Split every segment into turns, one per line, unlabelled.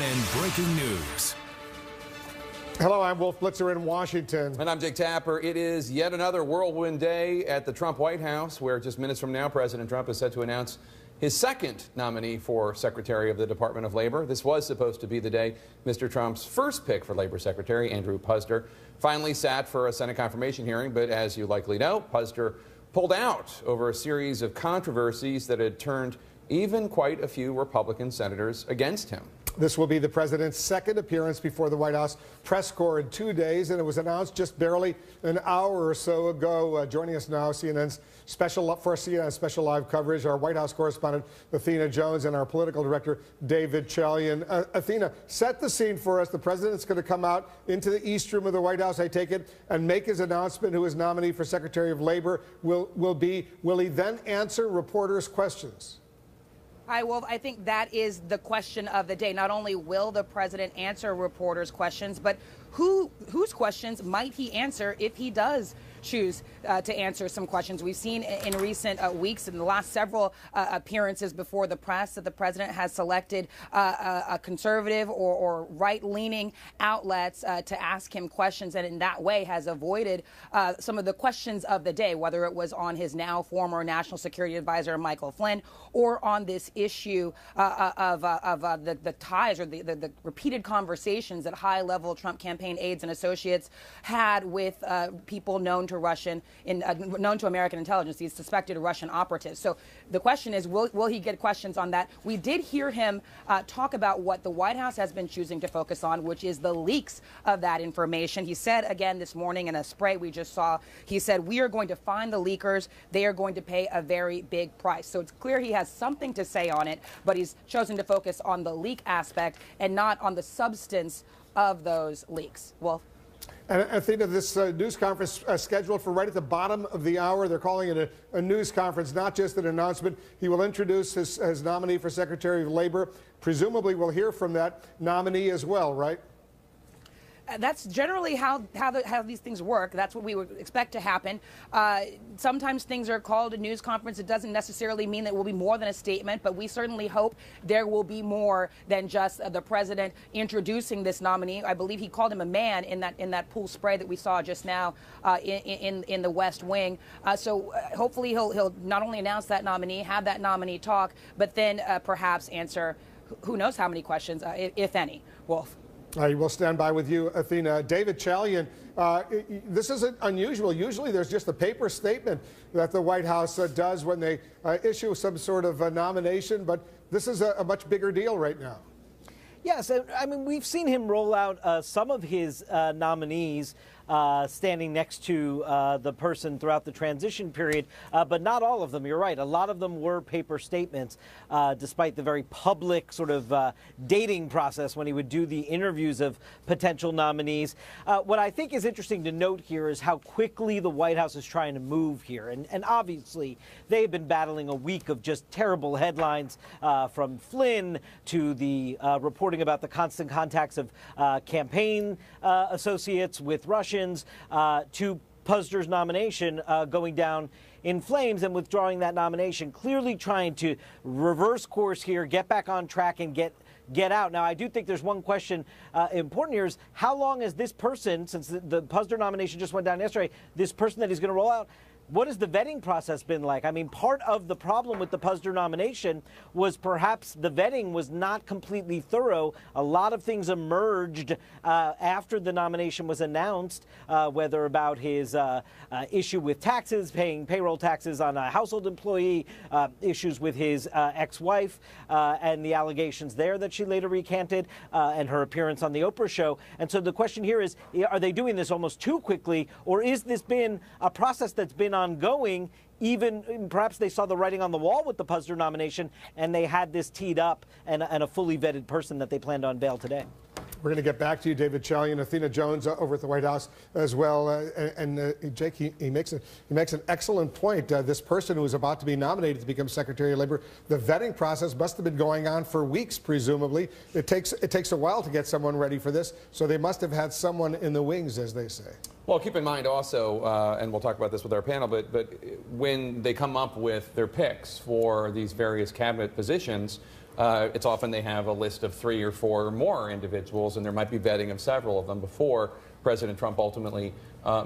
CNN breaking news.
Hello, I'm Wolf Blitzer in Washington.
And I'm Jake Tapper. It is yet another whirlwind day at the Trump White House, where just minutes from now, President Trump is set to announce his second nominee for Secretary of the Department of Labor. This was supposed to be the day Mr. Trump's first pick for Labor Secretary, Andrew Puzder, finally sat for a Senate confirmation hearing. But as you likely know, Puzder pulled out over a series of controversies that had turned even quite a few Republican senators against him.
This will be the president's second appearance before the White House press corps in 2 days, and it was announced just barely an hour or so ago. Joining us now, CNN special live coverage, our White House correspondent Athena Jones and our political director David Chalian. Athena, set the scene for us. The president's going to come out into the East Room of the White House, I take it, and make his announcement who his nominee for Secretary of Labor will be. Will he then answer reporters' questions?
Hi, Wolf. I think that is the question of the day. Not only will the president answer reporters' questions, but whose questions might he answer if he does choose to answer some questions. We've seen in recent weeks, in the last several appearances before the press, that the president has selected a conservative or right-leaning outlets to ask him questions, and in that way has avoided some of the questions of the day, whether it was on his now former National Security Advisor Michael Flynn or on this issue of the ties or the repeated conversations that high-level Trump campaign aides and associates had with people known to American intelligence, these suspected Russian operatives. So the question is, will he get questions on that? We did hear him talk about what the White House has been choosing to focus on, which is the leaks of that information. He said again this morning in a spray we just saw, he said, we are going to find the leakers. They are going to pay a very big price. So it's clear he has something to say on it, but he's chosen to focus on the leak aspect and not on the substance of those leaks. Wolf?
And Athena, this news conference scheduled for right at the bottom of the hour. They're calling it a news conference, not just an announcement. He will introduce his nominee for Secretary of Labor. Presumably we'll hear from that nominee as well, right?
That's generally how these things work. That's what we would expect to happen. Sometimes things are called a news conference. It doesn't necessarily mean that it will be more than a statement, but we certainly hope there will be more than just the president introducing this nominee. I believe he called him a man in that pool spray that we saw just now in the West Wing. So hopefully he'll not only announce that nominee, have that nominee talk, but then perhaps answer who knows how many questions, if any. Wolf?
I will stand by with you, Athena. David Chalian, this is unusual. Usually there's just a paper statement that the White House does when they issue some sort of nomination, but this is a much bigger deal right now.
Yes, I mean, we've seen him roll out some of his nominees standing next to the person throughout the transition period, but not all of them. You're right. A lot of them were paper statements, despite the very public sort of dating process when he would do the interviews of potential nominees. What I think is interesting to note here is how quickly the White House is trying to move here. And obviously, they've been battling a week of just terrible headlines from Flynn to the reporting about the constant contacts of campaign associates with Russians, to Puzder's nomination going down in flames and withdrawing that nomination, clearly trying to reverse course here, get back on track and get out. Now, I do think there's one question important here is how long is this person, since the Puzder nomination just went down yesterday, this person that he's going to roll out, what has the vetting process been like? I mean, part of the problem with the Puzder nomination was perhaps the vetting was not completely thorough. A lot of things emerged after the nomination was announced, whether about his issue with taxes, paying payroll taxes on a household employee, issues with his ex-wife and the allegations there that she later recanted, and her appearance on the Oprah show. And so the question here is, are they doing this almost too quickly, or is this been a process that's been ongoing? Even perhaps they saw the writing on the wall with the Puzder nomination and they had this teed up and a fully vetted person that they plan to unveil today.
We're going to get back to you, David Chalian, Athena Jones over at the White House as well. Jake, he makes an excellent point. This person who is about to be nominated to become Secretary of Labor, the vetting process must have been going on for weeks, presumably. It takes a while to get someone ready for this, so they must have had someone in the wings, as they say.
Well, keep in mind also, and we'll talk about this with our panel, but when they come up with their picks for these various cabinet positions, it's often they have a list of 3 or 4 or more individuals, and there might be vetting of several of them before President Trump ultimately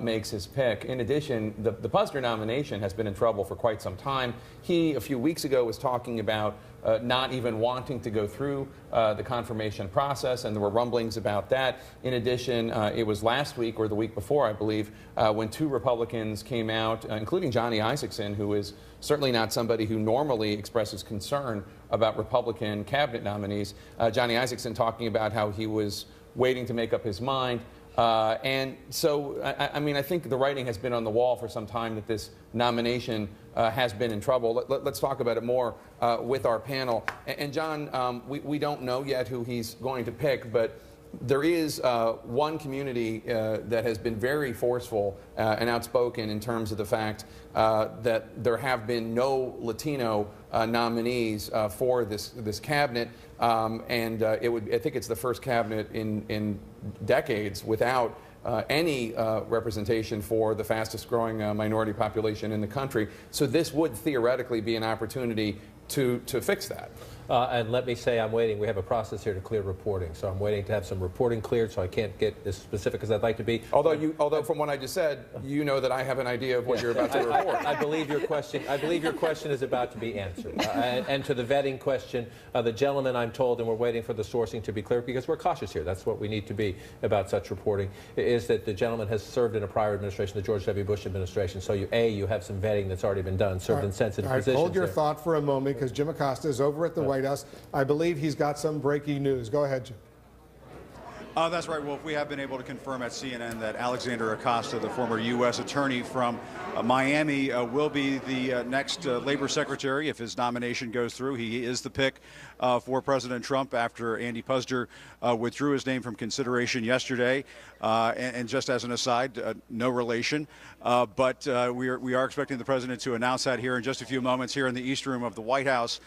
makes his pick. In addition, the Puzder nomination has been in trouble for quite some time. He, a few weeks ago, was talking about not even wanting to go through the confirmation process, and there were rumblings about that. In addition, it was last week or the week before, I believe, when 2 Republicans came out, including Johnny Isakson, who is certainly not somebody who normally expresses concern about Republican cabinet nominees. Johnny Isakson talking about how he was waiting to make up his mind. And so, I mean, I think the writing has been on the wall for some time that this nomination has been in trouble. Let's talk about it more with our panel. And John, we don't know yet who he's going to pick, but there is one community that has been very forceful and outspoken in terms of the fact that there have been no Latino nominees for this cabinet, and I think it's the first cabinet in decades without any representation for the fastest growing minority population in the country. So this would theoretically be an opportunity to fix that.
And let me say I'm waiting. We have a process here to clear reporting, so I'm waiting to have some reporting cleared, so I can't get as specific as I'd like to be.
Although from what I just said, you know that I have an idea of what you're about to report.
I believe your question is about to be answered. And to the vetting question, the gentleman, I'm told, and we're waiting for the sourcing to be clear because we're cautious here. That's what we need to be about such reporting, is that the gentleman has served in a prior administration, the George W. Bush administration. So you have some vetting that's already been done, served in sensitive positions.
Hold your thought for a moment, because Jim Acosta is over at the White House. I believe he's got some breaking news. Go ahead, Jim.
That's right, Wolf. We have been able to confirm at CNN that Alexander Acosta, the former U.S. attorney from Miami, will be the next labor secretary if his nomination goes through. He is the pick for President Trump after Andy Puzder withdrew his name from consideration yesterday. And just as an aside, no relation. But we are expecting the president to announce that here in just a few moments here in the East Room of the White House.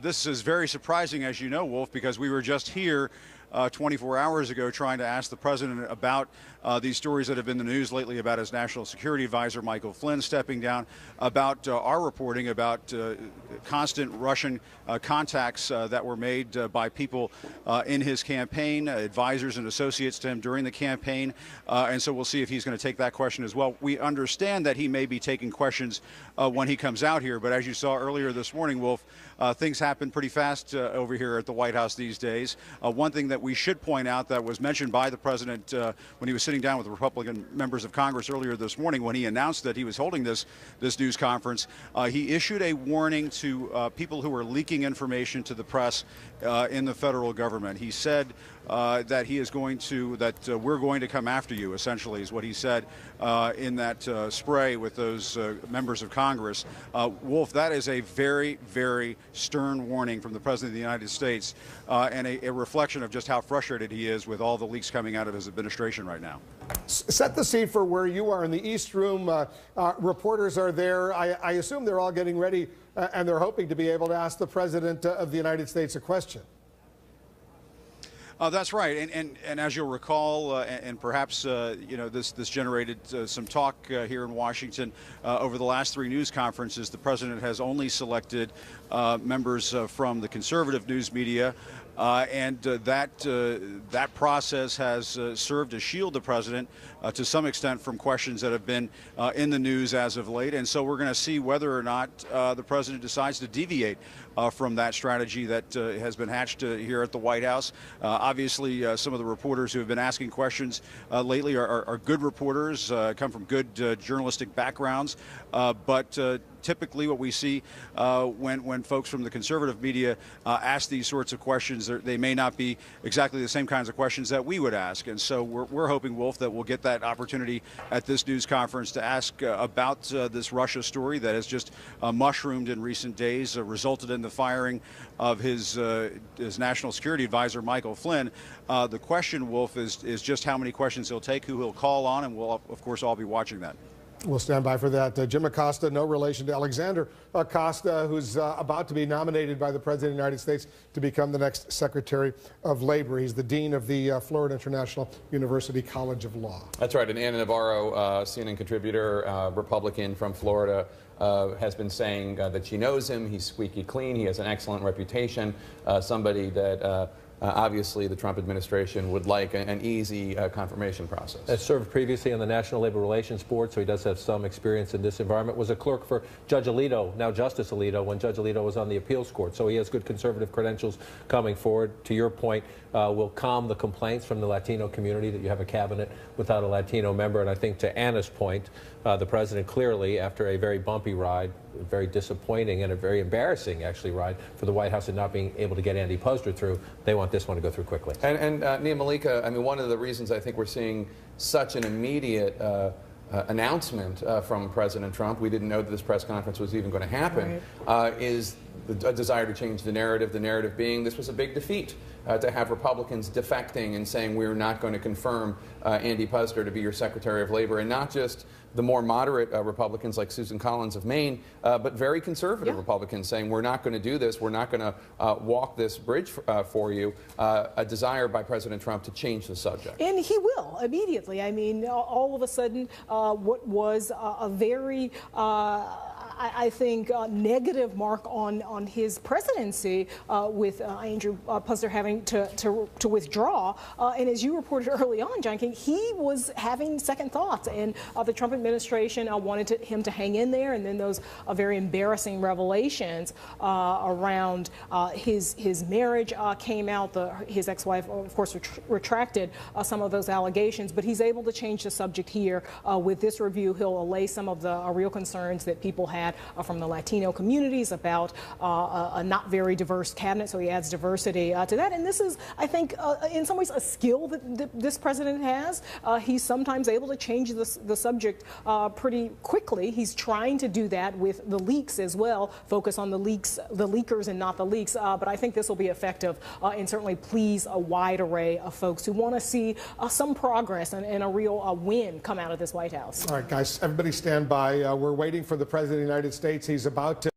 This is very surprising, as you know, Wolf, because we were just here 24 hours ago trying to ask the president about these stories that have been in the news lately about his national security advisor, Michael Flynn, stepping down, about our reporting about constant Russian contacts that were made by people in his campaign, advisors and associates to him during the campaign. And so we'll see if he's going to take that question as well. We understand that he may be taking questions when he comes out here, but as you saw earlier this morning, Wolf, things happen pretty fast over here at the White House these days. One thing that we should point out that was mentioned by the president when he was sitting down with the Republican members of Congress earlier this morning, when he announced that he was holding this news conference, he issued a warning to people who are leaking information to the press in the federal government. He said that we're going to come after you, essentially, is what he said in that spray with those members of Congress. Wolf, that is a very, very stern warning from the President of the United States and a reflection of just how frustrated he is with all the leaks coming out of his administration right now.
Set the scene for where you are in the East Room. Reporters are there. I assume they're all getting ready and they're hoping to be able to ask the President of the United States a question.
That's right, and as you'll recall, and perhaps this generated some talk here in Washington over the last 3 news conferences. The president has only selected members from the conservative news media, and that process has served to shield the president to some extent from questions that have been in the news as of late. And so we're going to see whether or not the president decides to deviate from that strategy that has been hatched here at the White House. Obviously, some of the reporters who have been asking questions lately are good reporters, come from good journalistic backgrounds, but typically what we see when folks from the conservative media ask these sorts of questions, they may not be exactly the same kinds of questions that we would ask. And so we're hoping, Wolf, that we'll get that opportunity at this news conference to ask about this Russia story that has just mushroomed in recent days, resulted in the firing of his national security advisor, Michael Flynn. The question, Wolf, is just how many questions he'll take, who he'll call on, and we'll, of course, all be watching that.
We'll stand by for that. Jim Acosta, no relation to Alexander Acosta, who's about to be nominated by the President of the United States to become the next Secretary of Labor. He's the Dean of the Florida International University College of Law.
That's right. And Anna Navarro, CNN contributor, Republican from Florida, has been saying that she knows him. He's squeaky clean. He has an excellent reputation. Somebody that obviously the Trump administration would like an easy confirmation process.
Has served previously on the National Labor Relations Board, so he does have some experience in this environment. Was a clerk for Judge Alito, now Justice Alito, when Judge Alito was on the appeals court. So he has good conservative credentials coming forward. To your point, will calm the complaints from the Latino community that you have a cabinet without a Latino member. And I think to Anna's point, the president clearly, after a very bumpy ride, very disappointing and a very embarrassing, actually, ride for the White House and not being able to get Andy Posner through, they want this one to go through quickly.
And Nia Malika, I mean, one of the reasons I think we're seeing such an immediate announcement from President Trump, we didn't know that this press conference was even going to happen, is a desire to change the narrative being this was a big defeat. To have Republicans defecting and saying we're not going to confirm Andy Posner to be your Secretary of Labor, and not just the more moderate Republicans like Susan Collins of Maine, but very conservative Republicans saying we're not going to do this, we're not going to walk this bridge for you, a desire by President Trump to change the subject.
And he will immediately. I mean, all of a sudden, what was a very I think, negative mark on his presidency with Andrew Posner having to withdraw. And as you reported early on, John King, he was having second thoughts. And the Trump administration wanted him to hang in there. And then those very embarrassing revelations around his marriage came out. His ex-wife, of course, retracted some of those allegations. But he's able to change the subject here. With this review, he'll allay some of the real concerns that people had from the Latino communities about a not very diverse cabinet, so he adds diversity to that. And this is, I think, in some ways a skill that this president has. He's sometimes able to change the subject pretty quickly. He's trying to do that with the leaks as well, focus on the leakers and not the leaks. But I think this will be effective and certainly please a wide array of folks who want to see some progress and a real win come out of this White House.
All right, guys, everybody stand by. We're waiting for the President of the United States. He's about to